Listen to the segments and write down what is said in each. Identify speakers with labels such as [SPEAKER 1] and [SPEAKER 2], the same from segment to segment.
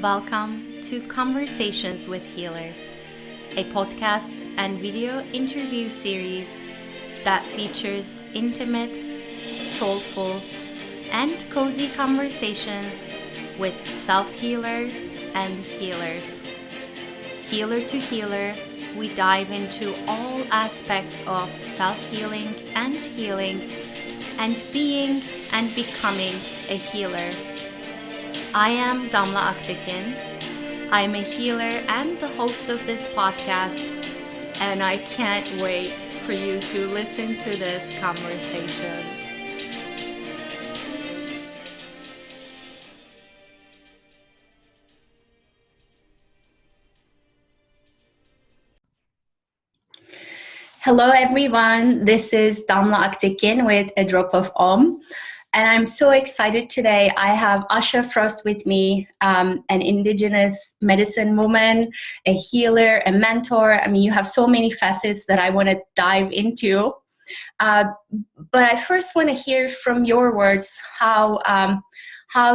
[SPEAKER 1] Welcome to Conversations with Healers, a podcast and video interview series that features intimate, soulful, and cozy conversations with self-healers and healers. Healer to healer, we dive into all aspects of self-healing and healing and being and becoming a healer. I am Damla Aktekin. I'm a healer and the host of this podcast, and I can't wait for you to listen to this conversation. Hello everyone, this is Damla Aktekin with A Drop of Om. And I'm so excited today. I have Asha Frost with me, an Indigenous Medicine Woman, a healer, a mentor. I mean, you have so many facets that I want to dive into. But I first want to hear from your words how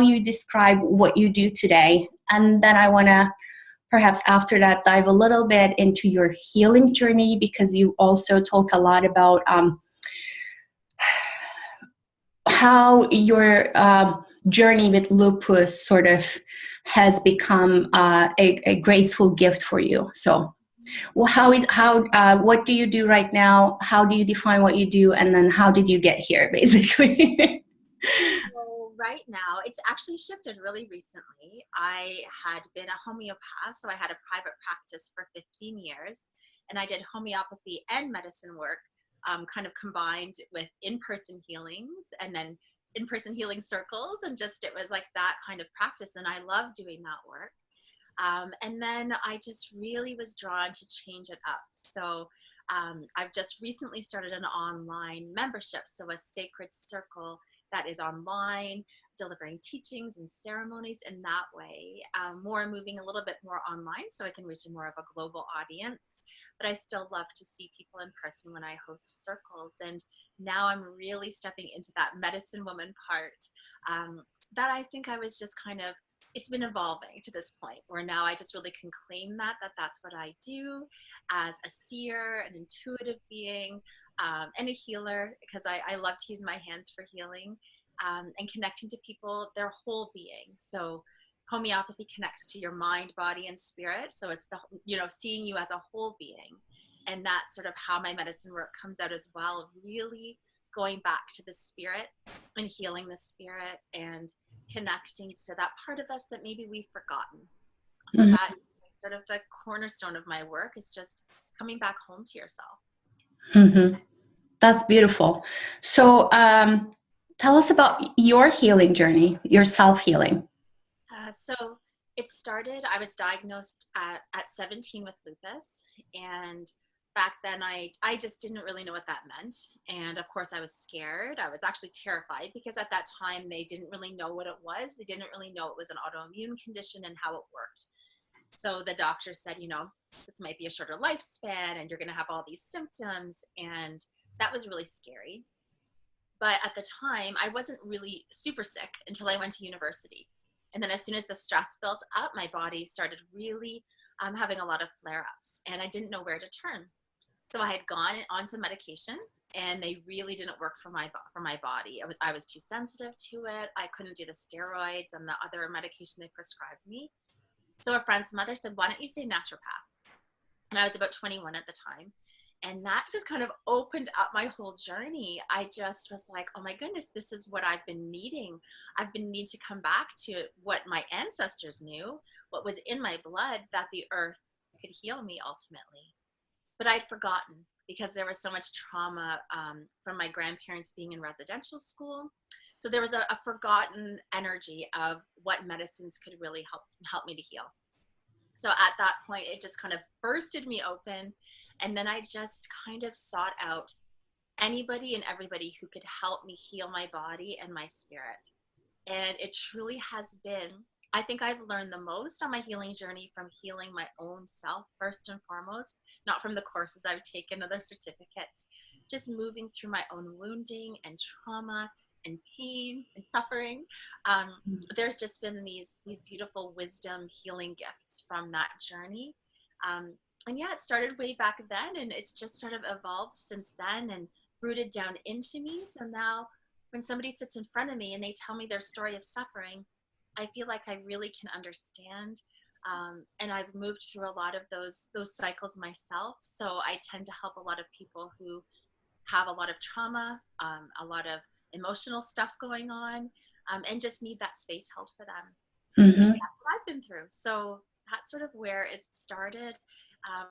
[SPEAKER 1] you describe what you do today. And then I want to perhaps after that dive a little bit into your healing journey, because you also talk a lot about how your journey with lupus sort of has become a graceful gift for you. So what do you do right now? How do you define what you do? And then how did you get here, basically?
[SPEAKER 2] So right now, it's actually shifted really recently. I had been a homeopath, so I had a private practice for 15 years, and I did homeopathy and medicine work, kind of combined with in-person healings and then in-person healing circles, and just it was like that kind of practice, and I love doing that work. And then I just really was drawn to change it up. So I've just recently started an online membership, so a sacred circle that is online, delivering teachings and ceremonies in that way, more moving a little bit more online so I can reach a more of a global audience. But I still love to see people in person when I host circles. And now I'm really stepping into that medicine woman part that I think I was just kind of, it's been evolving to this point where now I just really can claim that's what I do as a seer, an intuitive being, and a healer, because I love to use my hands for healing and connecting to people, their whole being. So homeopathy connects to your mind, body, and spirit. So it's seeing you as a whole being. And that's sort of how my medicine work comes out as well, really going back to the spirit and healing the spirit and connecting to that part of us that maybe we've forgotten. So that is sort of the cornerstone of my work, is just coming back home to yourself.
[SPEAKER 1] Mm-hmm. That's beautiful. So tell us about your healing journey, your self-healing.
[SPEAKER 2] So it started, I was diagnosed at 17 with lupus, and back then I just didn't really know what that meant. And of course I was scared. I was actually terrified because at that time they didn't really know what it was. They didn't really know it was an autoimmune condition and how it worked. So the doctor said, this might be a shorter lifespan and you're going to have all these symptoms. And that was really scary. But at the time, I wasn't really super sick until I went to university. And then as soon as the stress built up, my body started really having a lot of flare-ups, and I didn't know where to turn. So I had gone on some medication, and they really didn't work for my body. I was too sensitive to it. I couldn't do the steroids and the other medication they prescribed me. So a friend's mother said, "Why don't you say naturopath?" And I was about 21 at the time. And that just kind of opened up my whole journey. I just was like, oh my goodness, this is what I've been needing. I've been needing to come back to what my ancestors knew, what was in my blood, that the earth could heal me ultimately. But I'd forgotten because there was so much trauma from my grandparents being in residential school. So there was a forgotten energy of what medicines could really help me to heal. So at that point, it just kind of bursted me open. And then I just kind of sought out anybody and everybody who could help me heal my body and my spirit. And it truly has been, I think I've learned the most on my healing journey from healing my own self first and foremost, not from the courses I've taken, other certificates, just moving through my own wounding and trauma and pain and suffering. There's just been these beautiful wisdom healing gifts from that journey. And yeah, it started way back then, and it's just sort of evolved since then and rooted down into me. So now when somebody sits in front of me and they tell me their story of suffering, I feel like I really can understand. And I've moved through a lot of those cycles myself. So I tend to help a lot of people who have a lot of trauma, a lot of emotional stuff going on, and just need that space held for them.
[SPEAKER 1] Mm-hmm.
[SPEAKER 2] That's what I've been through. So that's sort of where it started.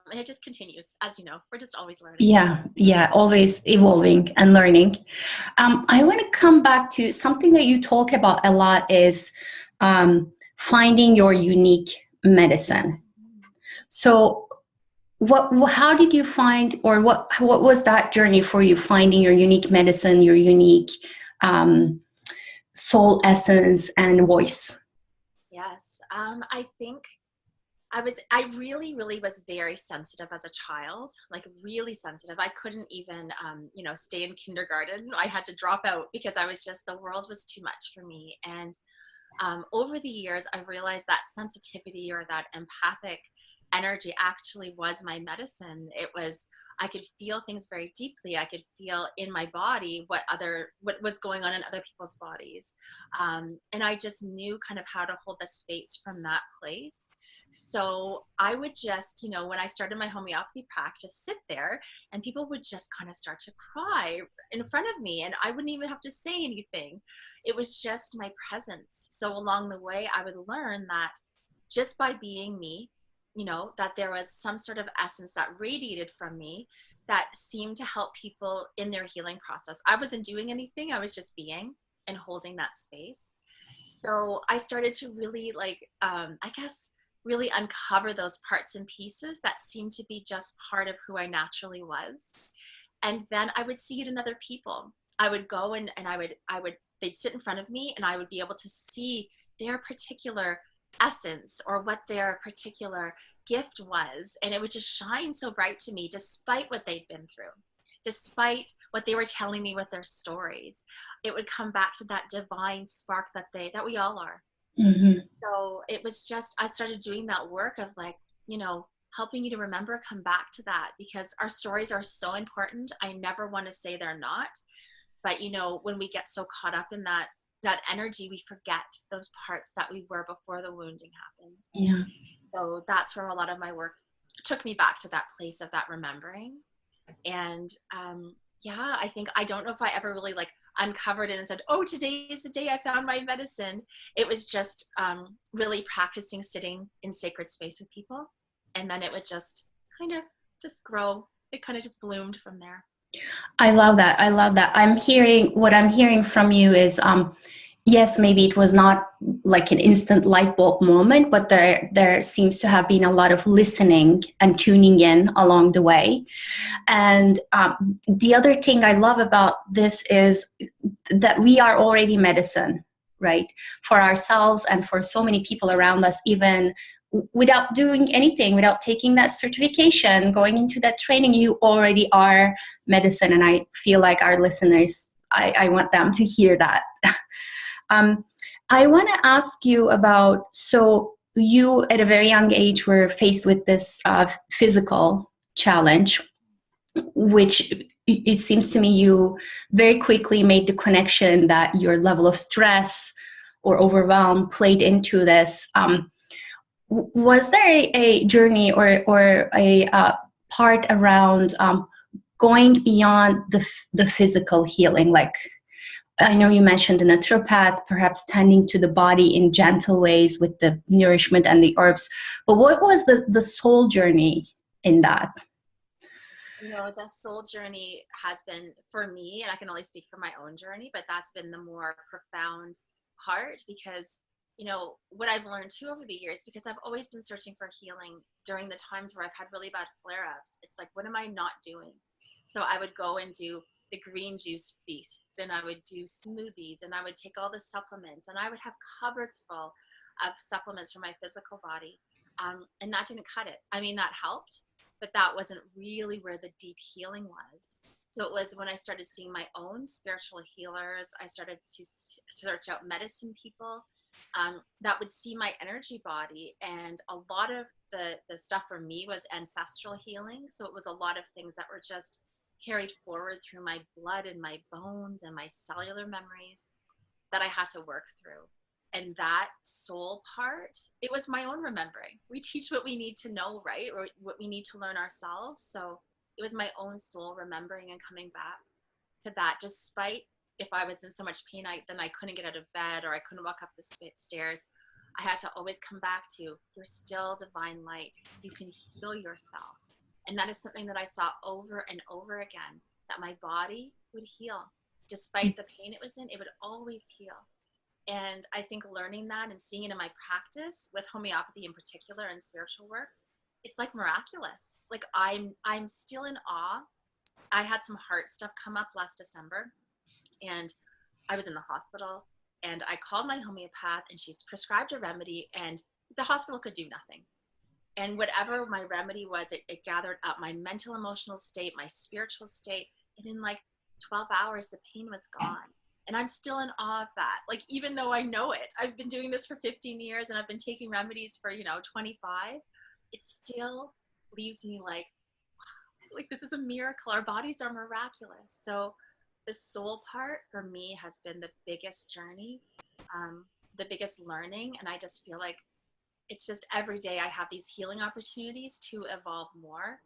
[SPEAKER 2] And it just continues. As you know, we're just always learning.
[SPEAKER 1] Yeah, always evolving and learning. I want to come back to something that you talk about a lot is finding your unique medicine. So how did you find, or what was that journey for you, finding your unique medicine, your unique soul essence and voice?
[SPEAKER 2] Yes. I think I really, really was very sensitive as a child, like really sensitive. I couldn't even, stay in kindergarten. I had to drop out because the world was too much for me. And over the years, I realized that sensitivity or that empathic energy actually was my medicine. I could feel things very deeply. I could feel in my body what was going on in other people's bodies. And I just knew kind of how to hold the space from that place. So I would just, when I started my homeopathy practice, sit there and people would just kind of start to cry in front of me, and I wouldn't even have to say anything. It was just my presence. So along the way, I would learn that just by being me, that there was some sort of essence that radiated from me that seemed to help people in their healing process. I wasn't doing anything. I was just being and holding that space. So I started to really really uncover those parts and pieces that seemed to be just part of who I naturally was. And then I would see it in other people. I would go and they'd sit in front of me and I would be able to see their particular essence or what their particular gift was. And it would just shine so bright to me despite what they'd been through, despite what they were telling me with their stories. It would come back to that divine spark that we all are.
[SPEAKER 1] Mm-hmm.
[SPEAKER 2] So it was just, I started doing that work of helping you to remember, come back to that, because our stories are so important. I never want to say they're not, but when we get so caught up in that energy, we forget those parts that we were before the wounding happened.
[SPEAKER 1] Yeah.
[SPEAKER 2] So that's where a lot of my work took me back to that place of that remembering. And I think, I don't know if I ever really uncovered it and said, oh, today is the day I found my medicine. It was just really practicing sitting in sacred space with people. And then it would just kind of just grow. It kind of just bloomed from there.
[SPEAKER 1] I love that. What I'm hearing from you is, yes, maybe it was not like an instant light bulb moment, but there seems to have been a lot of listening and tuning in along the way. And the other thing I love about this is that we are already medicine, right? For ourselves and for so many people around us, even without doing anything, without taking that certification, going into that training, you already are medicine. And I feel like our listeners, I want them to hear that. I want to ask you about, so you at a very young age were faced with this physical challenge, which it seems to me you very quickly made the connection that your level of stress or overwhelm played into this. Was there a journey or a part around going beyond the physical healing? Like, I know you mentioned a naturopath, perhaps tending to the body in gentle ways with the nourishment and the herbs, but what was the soul journey in that?
[SPEAKER 2] The soul journey has been, for me, and I can only speak for my own journey, but that's been the more profound part, because what I've learned too over the years, because I've always been searching for healing during the times where I've had really bad flare-ups. It's like, what am I not doing? So I would go and do the green juice feasts, and I would do smoothies, and I would take all the supplements, and I would have cupboards full of supplements for my physical body. And that didn't cut it. I mean, that helped, but that wasn't really where the deep healing was. So it was when I started seeing my own spiritual healers, I started to search out medicine people that would see my energy body. And a lot of the stuff for me was ancestral healing. So it was a lot of things that were just carried forward through my blood and my bones and my cellular memories that I had to work through. And that soul part, it was my own remembering. We teach what we need to know, right? Or what we need to learn ourselves. So it was my own soul remembering and coming back to that, despite if I was in so much pain, then I couldn't get out of bed or I couldn't walk up the stairs. I had to always come back to, you're still divine light. You can heal yourself. And that is something that I saw over and over again, that my body would heal. Despite the pain it was in, it would always heal. And I think learning that and seeing it in my practice with homeopathy in particular and spiritual work, it's like miraculous. Like I'm still in awe. I had some heart stuff come up last December and I was in the hospital and I called my homeopath and she's prescribed a remedy and the hospital could do nothing. And whatever my remedy was, it gathered up my mental, emotional state, my spiritual state. And in like 12 hours, the pain was gone. And I'm still in awe of that. Like, even though I know it, I've been doing this for 15 years and I've been taking remedies for, 25, it still leaves me like this is a miracle. Our bodies are miraculous. So the soul part for me has been the biggest journey, the biggest learning. And I just feel like it's just every day I have these healing opportunities to evolve more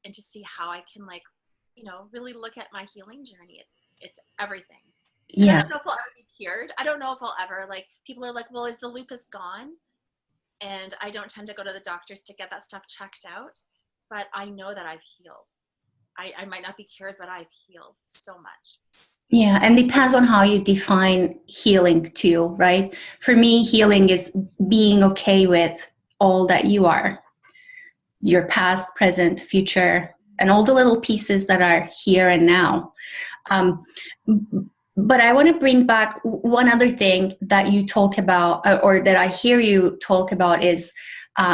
[SPEAKER 2] and to see how I can really look at my healing journey. It's everything. And I
[SPEAKER 1] Yeah.
[SPEAKER 2] don't know if I'll ever be cured. I don't know if I'll ever, people are like, well, is the lupus gone? And I don't tend to go to the doctors to get that stuff checked out, but I know that I've healed. I might not be cured, but I've healed so much.
[SPEAKER 1] Yeah, and depends on how you define healing too, right? For me, healing is being okay with all that you are, your past, present, future, and all the little pieces that are here and now. But I want to bring back one other thing that you talk about, or that I hear you talk about, is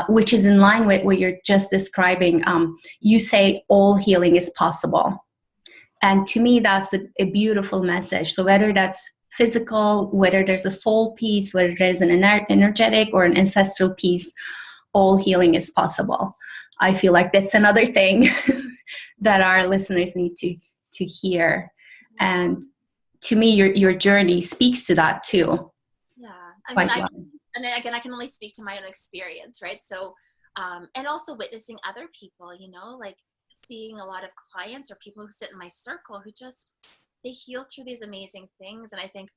[SPEAKER 1] which is in line with what you're just describing. You say all healing is possible. And to me, that's a beautiful message. So whether that's physical, whether there's a soul piece, whether there's an energetic or an ancestral piece, all healing is possible. I feel like that's another thing that our listeners need to hear. And to me, your journey speaks to that too.
[SPEAKER 2] Yeah.
[SPEAKER 1] Quite well.
[SPEAKER 2] And again, I can only speak to my own experience, right? So, and also witnessing other people, like seeing a lot of clients or people who sit in my circle who they heal through these amazing things. And I think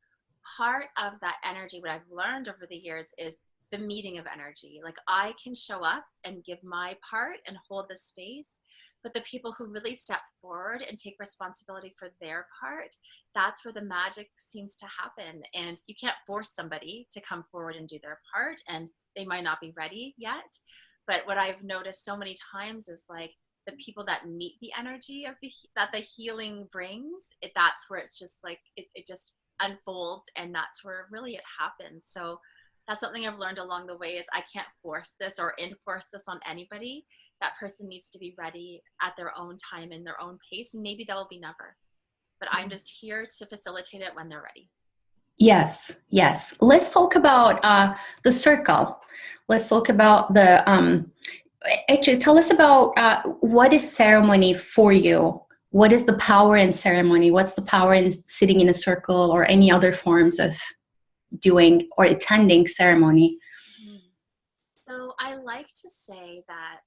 [SPEAKER 2] part of that energy, what I've learned over the years, is the meeting of energy. Like, I can show up and give my part and hold the space, but the people who really step forward and take responsibility for their part, that's where the magic seems to happen. And you can't force somebody to come forward and do their part, and they might not be ready yet. But what I've noticed so many times is like the people that meet the energy of that the healing brings, that's where it's just like it just unfolds, and that's where really it happens. So that's something I've learned along the way, is I can't force this or enforce this on anybody. That person needs to be ready at their own time and their own pace. And maybe that will be never, but I'm just here to facilitate it when they're ready.
[SPEAKER 1] Yes. Let's talk about the circle. Let's talk about actually, tell us about what is ceremony for you? What is the power in ceremony? What's the power in sitting in a circle or any other forms of doing or attending ceremony?
[SPEAKER 2] So I like to say that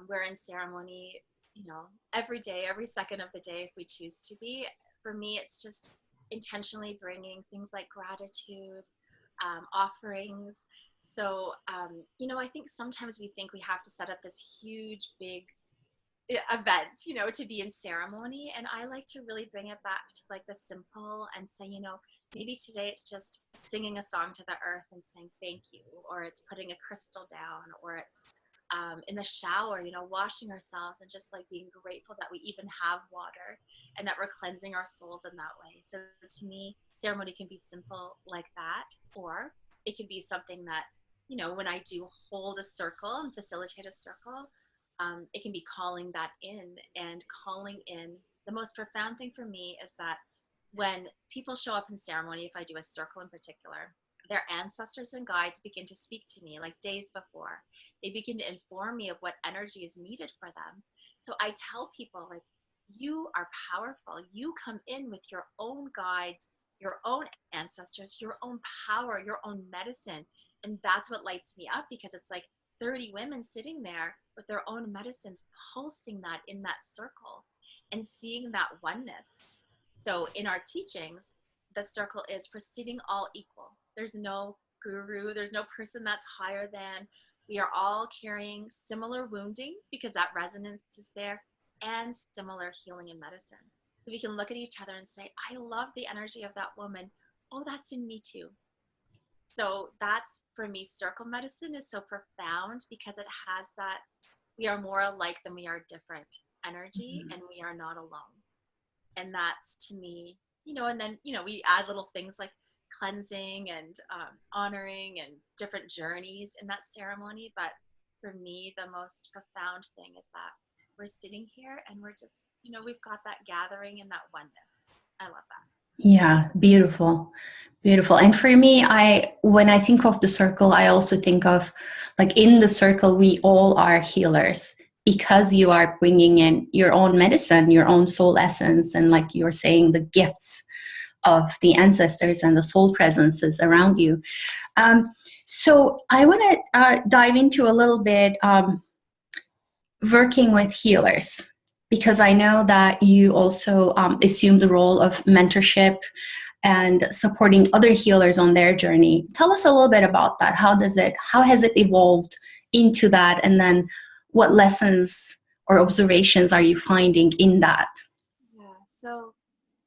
[SPEAKER 2] we're in ceremony, every day, every second of the day, if we choose to be. For me, it's just intentionally bringing things like gratitude, offerings. So, I think sometimes we think we have to set up this huge, big event, to be in ceremony. And I like to really bring it back to like the simple and say, maybe today it's just singing a song to the earth and saying thank you, or it's putting a crystal down, or it's in the shower, washing ourselves and just like being grateful that we even have water and that we're cleansing our souls in that way. So to me, ceremony can be simple like that, or it can be something that, when I do hold a circle and facilitate a circle, it can be calling that in and calling in the most profound thing for me is that when people show up in ceremony, if I do a circle in particular, their ancestors and guides begin to speak to me like days before. They begin to inform me of what energy is needed for them. So I tell people, like, you are powerful. You come in with your own guides, your own ancestors, your own power, your own medicine. And that's what lights me up, because it's like 30 women sitting there with their own medicines, pulsing that in that circle and seeing that oneness. So in our teachings, the circle is for sitting all equal. There's no guru, there's no person that's higher than. We are all carrying similar wounding because that resonance is there, and similar healing and medicine. So we can look at each other and say, I love the energy of that woman. Oh, that's in me too. So that's, for me, circle medicine is so profound because it has that we are more alike than we are different energy, and we are not alone. And that's, to me, and then, we add little things like cleansing and honoring and different journeys in that ceremony. But for me, the most profound thing is that we're sitting here and we're just, we've got that gathering and that oneness. I love that.
[SPEAKER 1] Yeah, beautiful, beautiful. And for me, when I think of the circle, I also think of, like, in the circle, we all are healers, because you are bringing in your own medicine, your own soul essence, and, like you're saying, the gifts of the ancestors and the soul presences around you. So I want to dive into a little bit working with healers, because I know that you also assume the role of mentorship and supporting other healers on their journey. Tell us a little bit about that. How has it evolved into that? And then what lessons or observations are you finding in that?
[SPEAKER 2] Yeah, so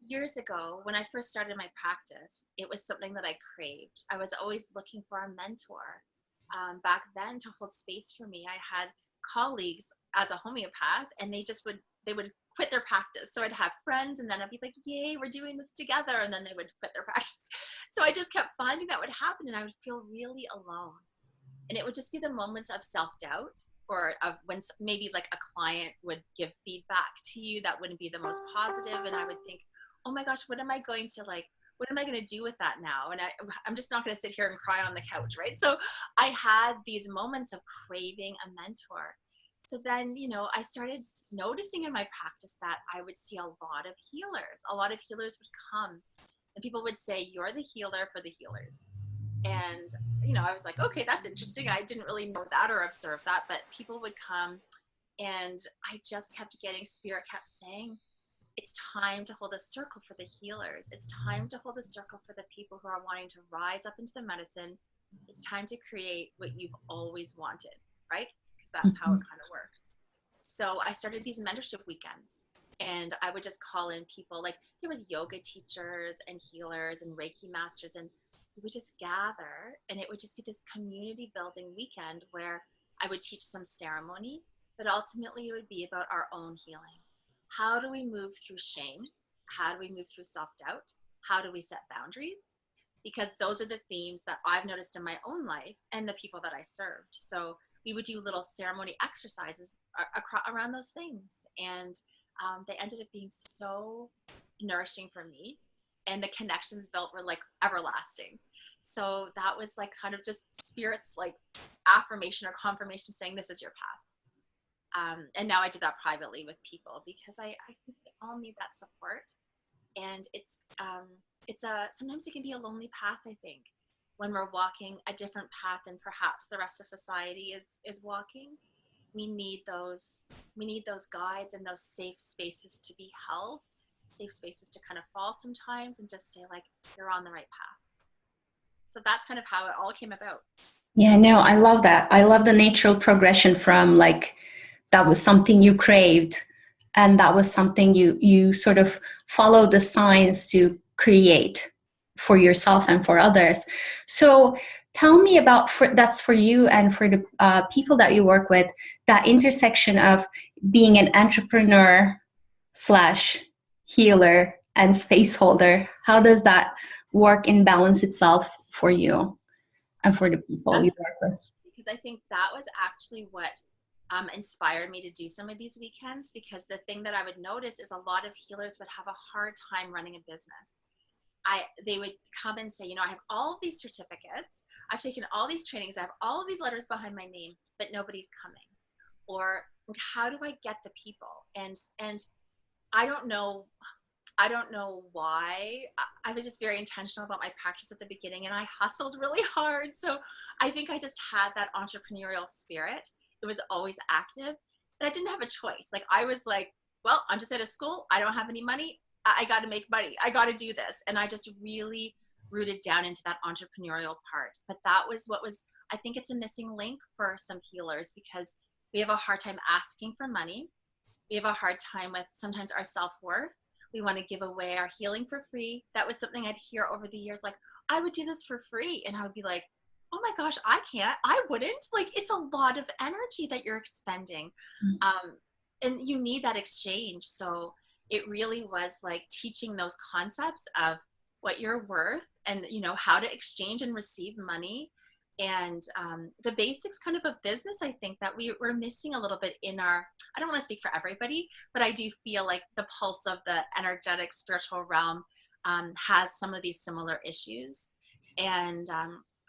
[SPEAKER 2] years ago, when I first started my practice, it was something that I craved. I was always looking for a mentor. Back then, to hold space for me, I had colleagues as a homeopath, and they would quit their practice. So I'd have friends, and then I'd be like, yay, we're doing this together. And then they would quit their practice. So I just kept finding that would happen, and I would feel really alone. And it would just be the moments of self-doubt, or of when maybe like a client would give feedback to you that wouldn't be the most positive. And I would think, oh my gosh, what am I going to do with that now? And I'm just not going to sit here and cry on the couch, right? So I had these moments of craving a mentor. So then, I started noticing in my practice that I would see a lot of healers. A lot of healers would come, and people would say, you're the healer for the healers. And, I was like, okay, that's interesting. I didn't really know that or observe that, but people would come, and I just kept getting, Spirit kept saying, it's time to hold a circle for the healers. It's time to hold a circle for the people who are wanting to rise up into the medicine. It's time to create what you've always wanted, right? Because that's how it kind of works. So I started these mentorship weekends, and I would just call in people. Like, there was yoga teachers and healers and Reiki masters, and we would just gather, and it would just be this community building weekend where I would teach some ceremony, but ultimately it would be about our own healing. How do we move through shame? How do we move through self-doubt? How do we set boundaries? Because those are the themes that I've noticed in my own life and the people that I served. So we would do little ceremony exercises around those things. And they ended up being so nourishing for me. And the connections built were like everlasting. So that was like kind of just Spirit's like affirmation or confirmation saying, this is your path. And now I do that privately with people, because I think they all need that support. And it's sometimes it can be a lonely path, I think, when we're walking a different path than perhaps the rest of society is walking. We need those guides and those safe spaces to be held, safe spaces to kind of fall sometimes and just say, like, you're on the right path. So that's kind of how it all came about.
[SPEAKER 1] Yeah, no, I love that. I love the natural progression from, like, that was something you craved, and that was something you sort of follow the signs to create for yourself and for others. So tell me about, that's for you and for the people that you work with, that intersection of being an entrepreneur / healer and space holder. How does that work and balance itself for you and for the people you work with?
[SPEAKER 2] Because I think that was actually what inspired me to do some of these weekends, because the thing that I would notice is a lot of healers would have a hard time running a business. They would come and say, I have all of these certificates, I've taken all these trainings, I have all of these letters behind my name, but nobody's coming. Or how do I get the people? And I don't know why. I was just very intentional about my practice at the beginning, and I hustled really hard. So I think I just had that entrepreneurial spirit. It was always active, but I didn't have a choice. Like, I was like, well, I'm just out of school, I don't have any money, I got to make money, I got to do this. And I just really rooted down into that entrepreneurial part. But that was what was, I think it's a missing link for some healers, because we have a hard time asking for money. We have a hard time with sometimes our self-worth. We want to give away our healing for free. That was something I'd hear over the years, like, I would do this for free. And I would be like, oh my gosh, I can't, I wouldn't. Like, it's a lot of energy that you're expending. And you need that exchange. So it really was like teaching those concepts of what you're worth, and how to exchange and receive money, and the basics kind of business. I think that we're missing a little bit in our, I don't want to speak for everybody, but I do feel like the pulse of the energetic spiritual realm has some of these similar issues. And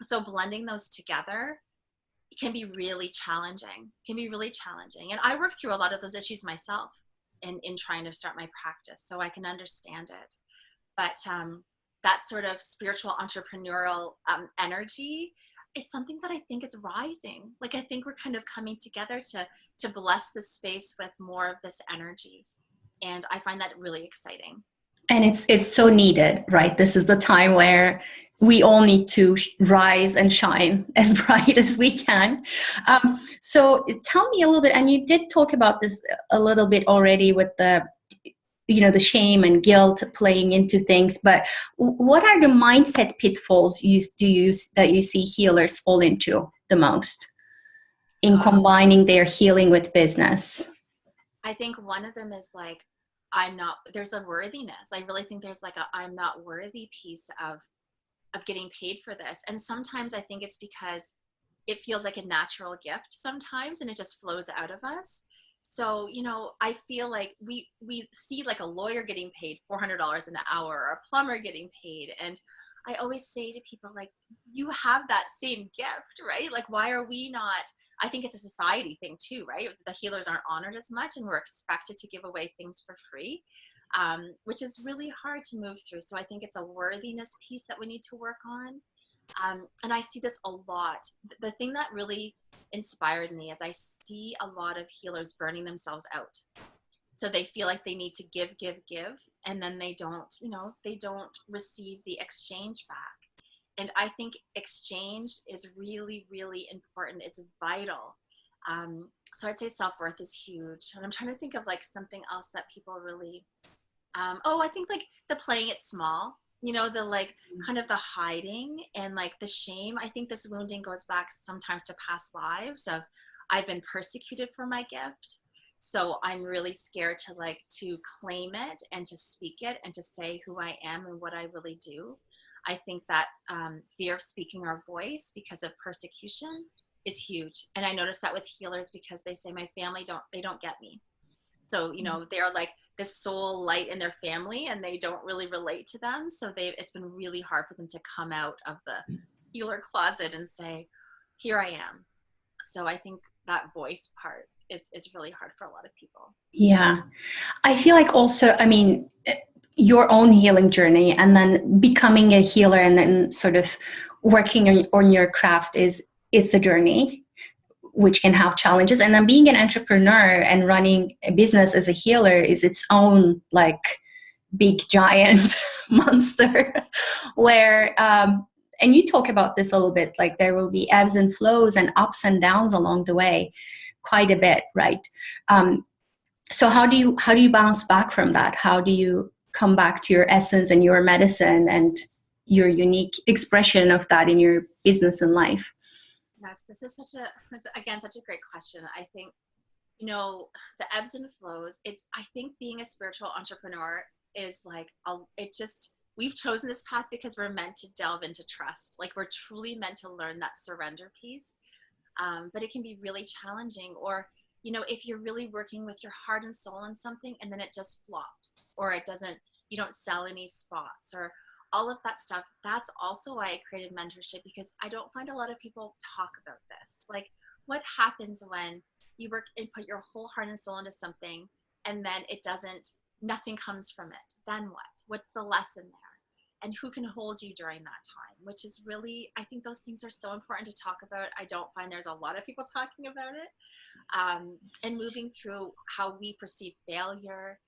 [SPEAKER 2] so blending those together can be really challenging, And I work through a lot of those issues myself in trying to start my practice, so I can understand it. But that sort of spiritual entrepreneurial energy is something that I think is rising. Like, I think we're kind of coming together to bless the space with more of this energy. And I find that really exciting.
[SPEAKER 1] And it's so needed, right? This is the time where we all need to rise and shine as bright as we can. So tell me a little bit, and you did talk about this a little bit already with the shame and guilt playing into things, but what are the mindset pitfalls that you see healers fall into the most in combining their healing with business?
[SPEAKER 2] I think one of them is like, there's a worthiness. I really think there's like I'm not worthy piece of getting paid for this. And sometimes I think it's because it feels like a natural gift sometimes, and it just flows out of us. So, I feel like we see like a lawyer getting paid $400 an hour, or a plumber getting paid. And I always say to people, like, you have that same gift, right? Like, why are we not? I think it's a society thing too, right? The healers aren't honored as much, and we're expected to give away things for free, which is really hard to move through. So I think it's a worthiness piece that we need to work on. And I see this a lot. The thing that really inspired me is I see a lot of healers burning themselves out. So they feel like they need to give, and then they don't receive the exchange back. And I think exchange is really, really important. It's vital. So I'd say self-worth is huge. And I'm trying to think of like something else that people really, I think like the playing it small, the like kind of the hiding and like the shame. I think this wounding goes back sometimes to past lives of, I've been persecuted for my gift. So I'm really scared to claim it and to speak it and to say who I am and what I really do. I think that fear of speaking our voice because of persecution is huge. And I notice that with healers, because they say my family don't get me. So, they're like this soul light in their family, and they don't really relate to them. So it's been really hard for them to come out of the healer closet and say, here I am. So I think that voice part is really hard for a lot of people.
[SPEAKER 1] Yeah. I feel like also, your own healing journey and then becoming a healer and then sort of working on your craft it's a journey which can have challenges. And then being an entrepreneur and running a business as a healer is its own like big giant monster where, and you talk about this a little bit, like there will be ebbs and flows and ups and downs along the way quite a bit, right? So how do you bounce back from that? How do you come back to your essence and your medicine and your unique expression of that in your business and life?
[SPEAKER 2] Yes, this is such a great question. I think, the ebbs and flows, I think being a spiritual entrepreneur is like, we've chosen this path because we're meant to delve into trust. Like, we're truly meant to learn that surrender piece. But it can be really challenging, or if you're really working with your heart and soul on something and then it just flops, or you don't sell any spots, or all of that stuff. That's also why I created mentorship, because I don't find a lot of people talk about this. Like, what happens when you work and put your whole heart and soul into something and then nothing comes from it? Then what? What's the lesson there? And who can hold you during that time? Which is really, I think those things are so important to talk about. I don't find there's a lot of people talking about it. And moving through how we perceive failure.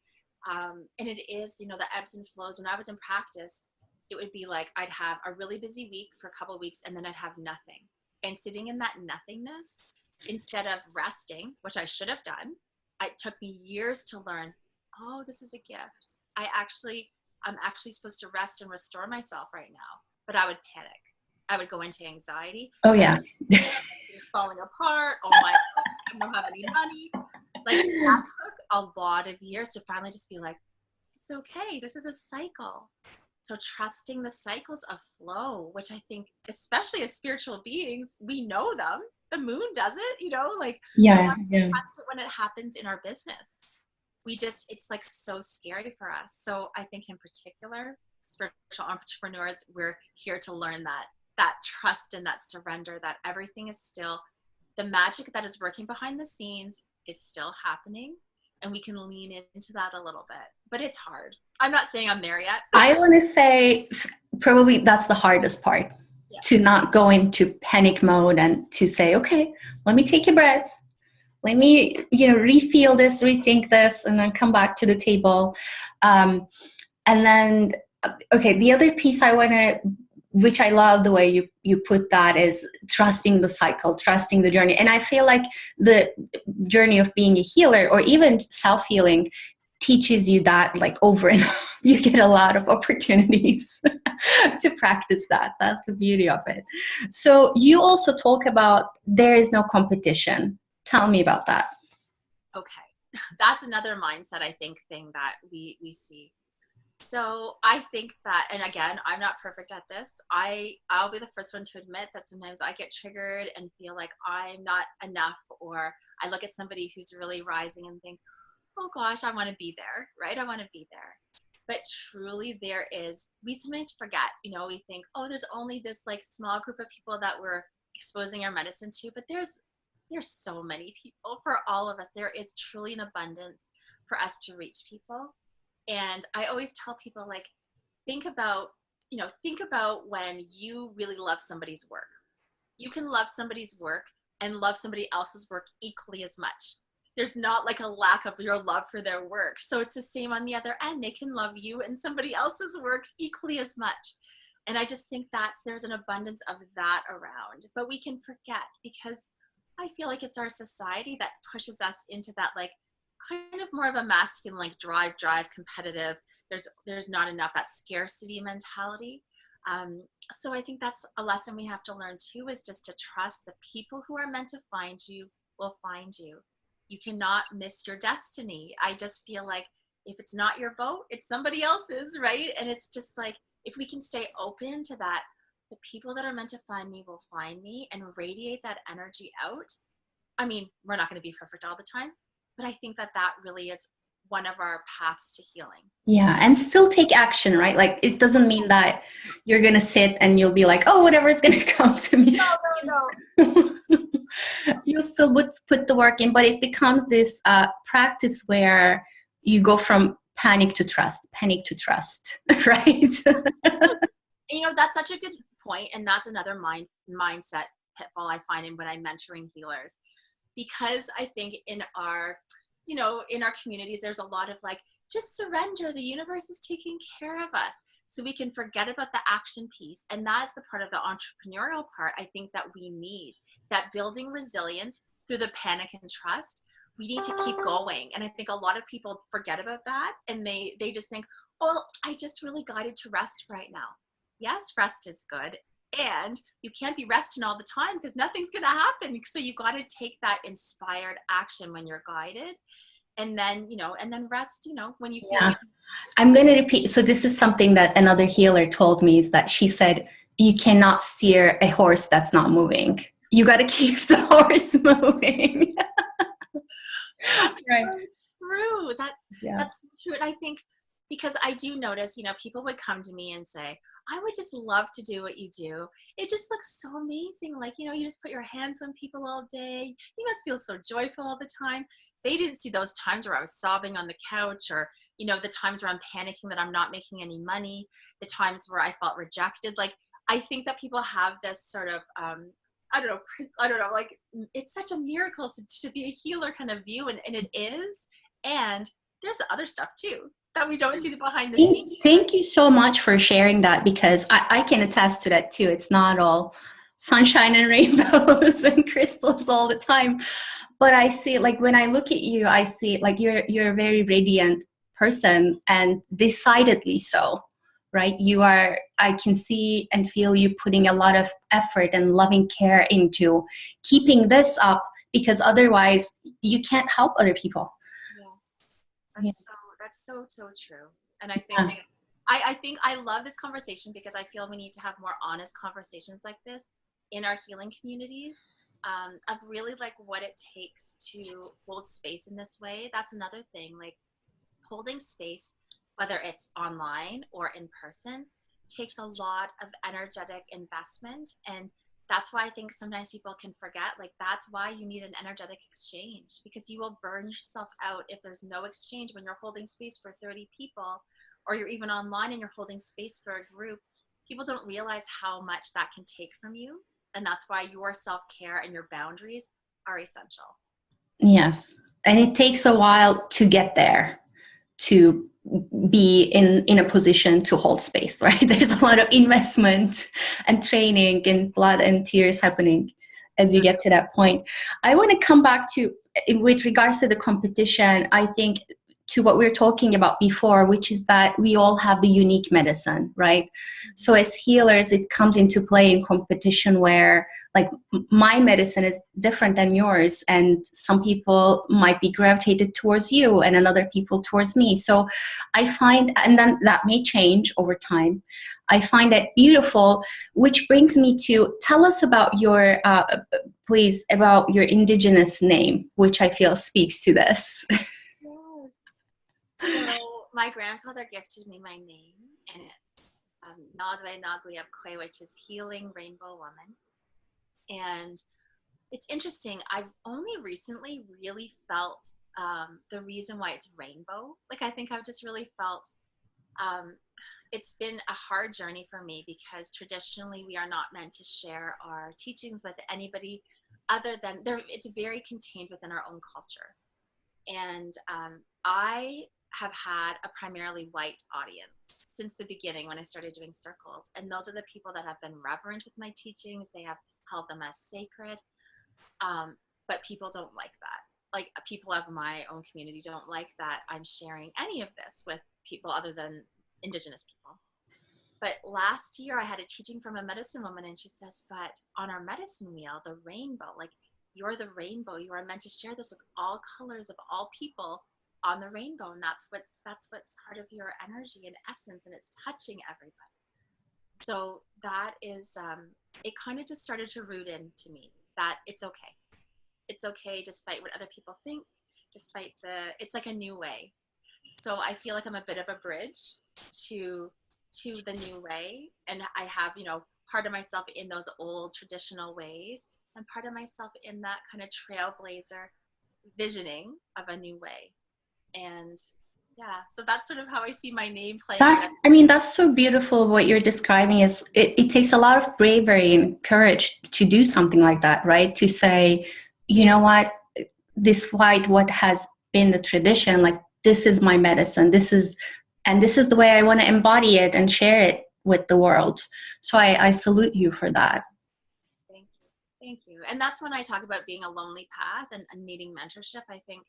[SPEAKER 2] And it is, the ebbs and flows. When I was in practice, it would be like I'd have a really busy week for a couple of weeks, and then I'd have nothing. And sitting in that nothingness, instead of resting, which I should have done, it took me years to learn, oh, this is a gift. I'm actually supposed to rest and restore myself right now. But I would panic. I would go into anxiety.
[SPEAKER 3] Oh, yeah.
[SPEAKER 2] It's falling apart. Oh my God, I don't have any money. Like, that took a lot of years to finally just be like, it's okay. This is a cycle. So trusting the cycles of flow, which I think, especially as spiritual beings, we know them. The moon does it,
[SPEAKER 3] Yeah,
[SPEAKER 2] so
[SPEAKER 3] yeah.
[SPEAKER 2] trust it when it happens in our business. It's like so scary for us. So I think in particular, spiritual entrepreneurs, we're here to learn that trust and that surrender, that everything is still, the magic that is working behind the scenes is still happening. And we can lean into that a little bit, but it's hard. I'm not saying I'm there yet.
[SPEAKER 3] I want to say probably that's the hardest part, to not go into panic mode and to say, okay, let me take a breath. Let me, refeel this, rethink this, and then come back to the table. And then, okay, the other piece I want to, which I love the way you put that, is trusting the cycle, trusting the journey. And I feel like the journey of being a healer, or even self-healing, teaches you that, like, over and over. You get a lot of opportunities to practice that. That's the beauty of it. So you also talk about there is no competition. Tell me about that.
[SPEAKER 2] Okay. That's another mindset, I think, thing that we see. So I think that, and again, I'm not perfect at this. I'll be the first one to admit that sometimes I get triggered and feel like I'm not enough, or I look at somebody who's really rising and think, oh gosh, I want to be there, right? I want to be there. But truly we sometimes forget, we think, oh, there's only this like small group of people that we're exposing our medicine to, but there's so many people for all of us. There is truly an abundance for us to reach people. And I always tell people, like, think about when you really love somebody's work. You can love somebody's work and love somebody else's work equally as much. There's not like a lack of your love for their work. So it's the same on the other end. They can love you and somebody else's work equally as much. And I just think there's an abundance of that around. But we can forget, because I feel like it's our society that pushes us into that, like, kind of more of a masculine, like drive, competitive. There's not enough, that scarcity mentality. So I think that's a lesson we have to learn too, is just to trust the people who are meant to find you will find you. You cannot miss your destiny. I just feel like if it's not your boat, it's somebody else's, right? And it's just like, if we can stay open to that, the people that are meant to find me will find me, and radiate that energy out. I mean, we're not going to be perfect all the time, but I think that really is one of our paths to healing.
[SPEAKER 3] Yeah, and still take action, right? Like, it doesn't mean that you're going to sit and you'll be like, oh, whatever's going to come to me.
[SPEAKER 2] No.
[SPEAKER 3] You still would put the work in, but it becomes this practice where you go from panic to trust, right?
[SPEAKER 2] That's such a good point, and that's another mindset pitfall I find when I'm mentoring healers, because I think in our communities, there's a lot of like, just surrender, the universe is taking care of us. So we can forget about the action piece. And that's the part of the entrepreneurial part, I think, that we need, that building resilience through the panic and trust. We need to keep going. And I think a lot of people forget about that, and they just think, oh, I just really guided to rest right now. Yes, rest is good. And you can't be resting all the time, because nothing's going to happen. So you got to take that inspired action when you're guided. And then, rest, when you feel like.
[SPEAKER 3] I'm going to repeat. So this is something that another healer told me, is that she said, you cannot steer a horse that's not moving. You got to keep the horse moving. Right.
[SPEAKER 2] So true.
[SPEAKER 3] Yeah.
[SPEAKER 2] That's so true. And I think because I do notice, people would come to me and say, I would just love to do what you do. It just looks so amazing. Like, you just put your hands on people all day. You must feel so joyful all the time. They didn't see those times where I was sobbing on the couch, or, the times where I'm panicking that I'm not making any money, the times where I felt rejected. Like, I think that people have this sort of, I don't know, like, it's such a miracle to be a healer kind of view, and it is. And there's the other stuff too that we don't see the behind the scenes.
[SPEAKER 3] Thank you so much for sharing that, because I can attest to that too. It's not all sunshine and rainbows and crystals all the time. But I see, like, when I look at you, I see, like, you're a very radiant person, and decidedly so, right? I can see and feel you putting a lot of effort and loving care into keeping this up, because otherwise you can't help other people.
[SPEAKER 2] Yes. That's so true. And I think I think I love this conversation, because I feel we need to have more honest conversations like this in our healing communities, of really like what it takes to hold space in this way. That's another thing, like holding space, whether it's online or in person, takes a lot of energetic investment. And that's why I think sometimes people can forget, like, that's why you need an energetic exchange, because you will burn yourself out if there's no exchange. When you're holding space for 30 people, or you're even online and you're holding space for a group, people don't realize how much that can take from you. And that's why your self-care and your boundaries are essential.
[SPEAKER 3] Yes. And it takes a while to get there, to be in a position to hold space, right? There's a lot of investment and training and blood and tears happening as you get to that point. I want to come back to, with regards to the competition, I think to what we were talking about before, which is that we all have the unique medicine, right? So as healers, it comes into play in competition where, like, my medicine is different than yours, and some people might be gravitated towards you and another people towards me. So I find, and then that may change over time, I find that beautiful, which brings me to tell us about your, please, about your Indigenous name, which I feel speaks to this.
[SPEAKER 2] So my grandfather gifted me my name, and it's Nadwe Nagliabkwe, which is Healing Rainbow Woman. And it's interesting, I've only recently really felt the reason why it's rainbow. Like, I think I've just really felt it's been a hard journey for me, because traditionally we are not meant to share our teachings with anybody other than it's very contained within our own culture. And I have had a primarily white audience since the beginning when I started doing circles. And those are the people that have been reverent with my teachings. They have held them as sacred. But people don't like that. Like, people of my own community don't like that I'm sharing any of this with people other than Indigenous people. But last year I had a teaching from a medicine woman, and she says, but on our medicine wheel, the rainbow, like, you're the rainbow. You are meant to share this with all colors of all people on the rainbow, and that's what's part of your energy and essence, and it's touching everybody. So that is it kind of just started to root into me that it's okay despite what other people think, despite it's like a new way. So I feel like I'm a bit of a bridge to the new way, and I have, part of myself in those old traditional ways, and part of myself in that kind of trailblazer visioning of a new way. And yeah, so that's sort of how I see my name playing.
[SPEAKER 3] That's so beautiful. What you're describing is it takes a lot of bravery and courage to do something like that, right? To say, you know what, despite what has been the tradition, like, this is my medicine, this is the way I want to embody it and share it with the world. So I salute you for that.
[SPEAKER 2] Thank you. And that's when I talk about being a lonely path and needing mentorship. I think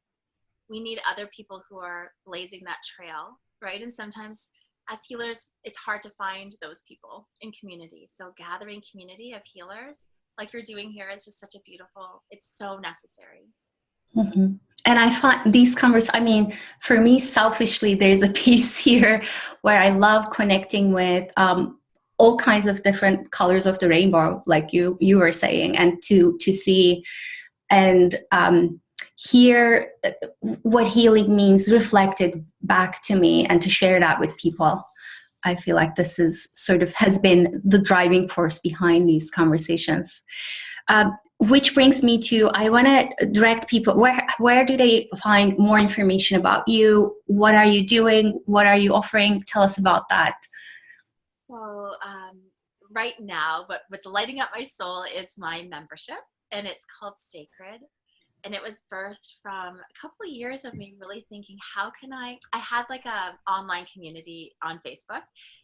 [SPEAKER 2] we need other people who are blazing that trail, right? And sometimes as healers, it's hard to find those people in community. So gathering community of healers like you're doing here is just such a beautiful, it's so necessary.
[SPEAKER 3] Mm-hmm. And I find these for me, selfishly, there's a piece here where I love connecting with all kinds of different colors of the rainbow, like you were saying, and to see and hear what healing means reflected back to me and to share that with people. I feel like this is sort of has been the driving force behind these conversations. Which brings me to, I want to direct people, where do they find more information about you? What are you doing? What are you offering? Tell us about that.
[SPEAKER 2] So right now, what's lighting up my soul is my membership, and it's called Sacred. And it was birthed from a couple of years of me really thinking, how can I had like a online community on Facebook,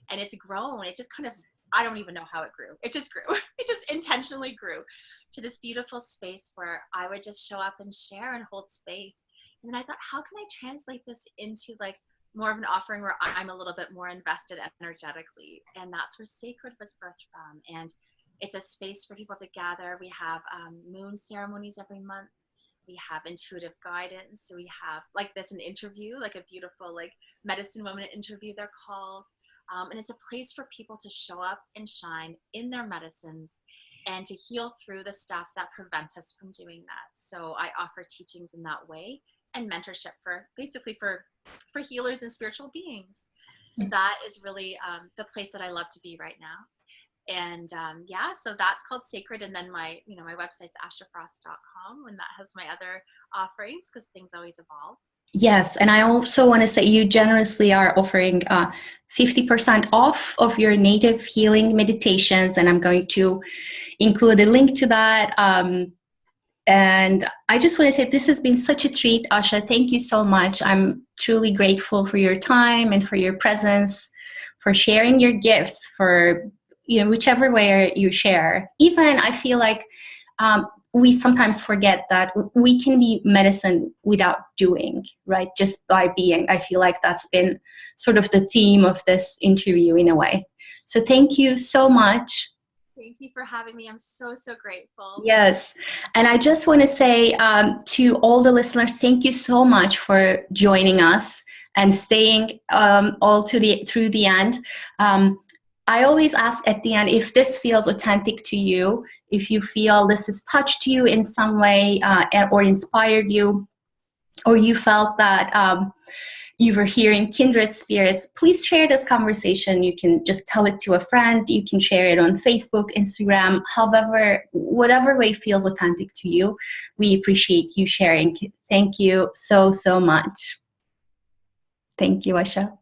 [SPEAKER 2] and it's grown. It just kind of, I don't even know how it grew. It just grew. It just intentionally grew to this beautiful space where I would just show up and share and hold space. And then I thought, how can I translate this into like more of an offering where I'm a little bit more invested energetically? And that's where Sacred was birthed from. And it's a space for people to gather. We have moon ceremonies every month. We have intuitive guidance. We have like this, an interview, like a beautiful like medicine woman interview, they're called. And it's a place for people to show up and shine in their medicines and to heal through the stuff that prevents us from doing that. So I offer teachings in that way and mentorship for basically for healers and spiritual beings. So that is really the place that I love to be right now. And yeah, so that's called Sacred. And then my website's ashafrost.com, and that has my other offerings because things always evolve.
[SPEAKER 3] Yes, and I also want to say you generously are offering 50% off of your native healing meditations, and I'm going to include a link to that. And I just want to say this has been such a treat, Asha. Thank you so much. I'm truly grateful for your time and for your presence, for sharing your gifts, for whichever way you share. Even I feel like we sometimes forget that we can be medicine without doing, right? Just by being. I feel like that's been sort of the theme of this interview in a way. So thank you so much.
[SPEAKER 2] Thank you for having me. I'm so, so grateful.
[SPEAKER 3] Yes. And I just want to say to all the listeners, thank you so much for joining us and staying all through the end. I always ask at the end, if this feels authentic to you, if you feel this has touched you in some way or inspired you, or you felt that you were hearing kindred spirits, please share this conversation. You can just tell it to a friend. You can share it on Facebook, Instagram, however, whatever way feels authentic to you. We appreciate you sharing. Thank you so, so much. Thank you, Asha.